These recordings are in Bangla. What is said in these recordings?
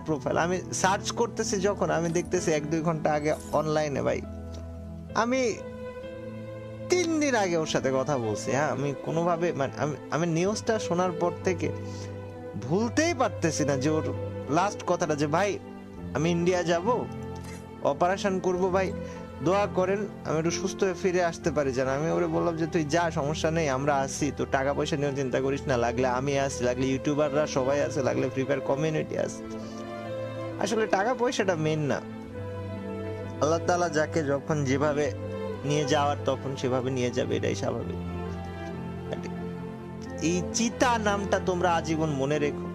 প্রোফাইল, আমি সার্চ করতেছি যখন আমি দেখতেছি 1-2 ঘন্টা আগে অনলাইনে ভাই। আমি 3 দিন আগে ওর সাথে কথা বলছি। হ্যাঁ, আমি কোনোভাবে মানে আমি নিউজটা শোনার পর থেকে ভুলতেই পারতেছি না যে ওর লাস্ট কথাটা যে ভাই আমি ইন্ডিয়া যাব, অপারেশন করব ভাই, দোয়া করেন আমি একটু সুস্থ হয়ে ফিরে আসতে পারি। যেন আমি ওরে বললাম যে তুই যা, সমস্যা নেই, আমরা আছি, তো টাকা পয়সা নিয়ে চিন্তা করিস না, লাগলে আমি আছি, লাগলে ইউটিউবাররা সবাই আছে, লাগলে ফ্রি ফায়ার কমিউনিটি আছে। আসলে টাকা পয়সাটা মেন না, আল্লাহ তাআলা যাকে যখন যেভাবে নিয়ে যাওয়ার তখন সেভাবে নিয়ে যাবে, এটাই স্বাভাবিক। এই চিতা নামটা তোমরা আজীবন মনে রেখো।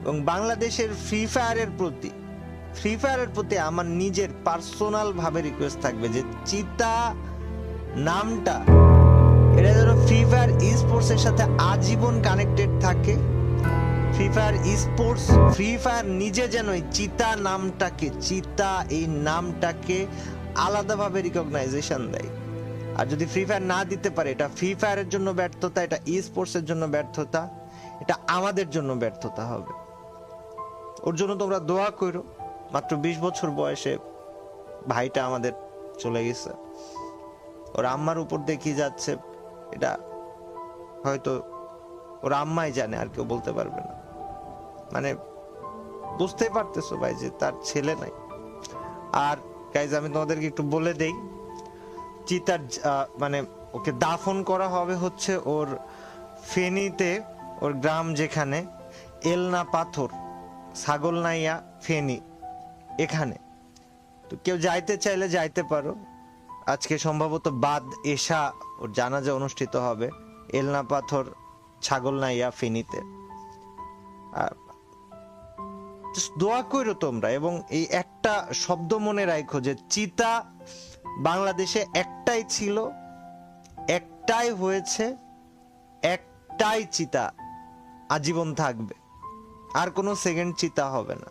এবং বাংলাদেশের ফ্রি ফায়ারের প্রতি আমার নিজের পার্সোনাল ভাবে রিকোয়েস্ট থাকবে যে চিতা নামটা এটা যেন ফ্রি ফায়ার স্পোর্টস এর সাথে আজীবন কানেক্টেড থাকে। ফ্রি ফায়ার নিজে যেন এই চিতা এই নামটাকে আলাদাভাবে রিকগনাইজেশন দেয়। আর যদি ফ্রি ফায়ার না দিতে পারে, এটা ফ্রি ফায়ারের জন্য ব্যর্থতা, এটা স্পোর্টস এর জন্য ব্যর্থতা, এটা আমাদের জন্য ব্যর্থতা হবে। ওর জন্য তোমরা দোয়া করো। মাত্র 20 বছর বয়সে ভাইটা আমাদের চলে গেছে, ওর আম্মার উপর দেখি যাচ্ছে, এটা হয়তো ওর আম্মাই জানে, আর কেউ বলতে পারবে না। মানে বুঝতেই পারতেছো ভাই যে তার ছেলে নাই। আর গাইজ আমি তোমাদেরকে একটু বলে দেই, চিতার মানে ওকে দাফন করা হবে হচ্ছে ওর ফেনীতে, ওর গ্রাম যেখানে এলনা পাথর, ছাগলনাইয়া ফেনী, এখানে। তো কেউ যাইতে চাইলে যাইতে পারো। আজকে সম্ভবত বাদ এশা ওর জানাজা অনুষ্ঠিত হবে এলনা পাথর, ছাগলনাইয়া ফেনীতে। দোয়া করো তোমরা, এবং এই একটা শব্দ মনে রাখো যে চিতা বাংলাদেশে একটাই ছিল, একটাই হয়েছে, একটাই চিতা আজীবন থাকবে, আর কোনো সেকেন্ড চিতা হবে না।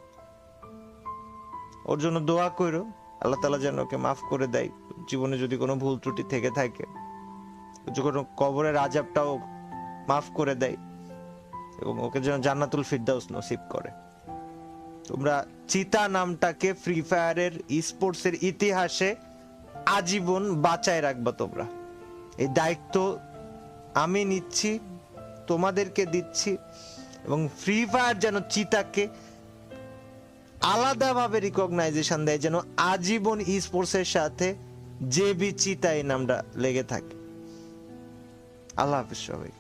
ওর জন্য দোয়া করো, আল্লাহ তাআলা যেন ওকে মাফ করে দেয়, জীবনে যদি কোনো ভুল ত্রুটি থেকে থাকে, কোনো কবরের আযাবটাও মাফ করে দেয়, এবং ওকে যেন জান্নাতুল ফিরদাউস নসিব করে। তোমরা চিতা নামটাকে ফ্রি ফায়ারের স্পোর্টস এর ইতিহাসে আজীবন বাঁচায় রাখবা। তোমরা এই দায়িত্ব আমি নিচ্ছি, তোমাদেরকে দিচ্ছি, এবং ফ্রি ফায়ার যেন চিতাকে আলাদাভাবে রিকগনাইজেশন দেয়, যেন আজীবন স্পোর্টস এর সাথে জেবি চিতা এই নামটা লেগে থাকে। আল্লাহ হাফেজ সবাই।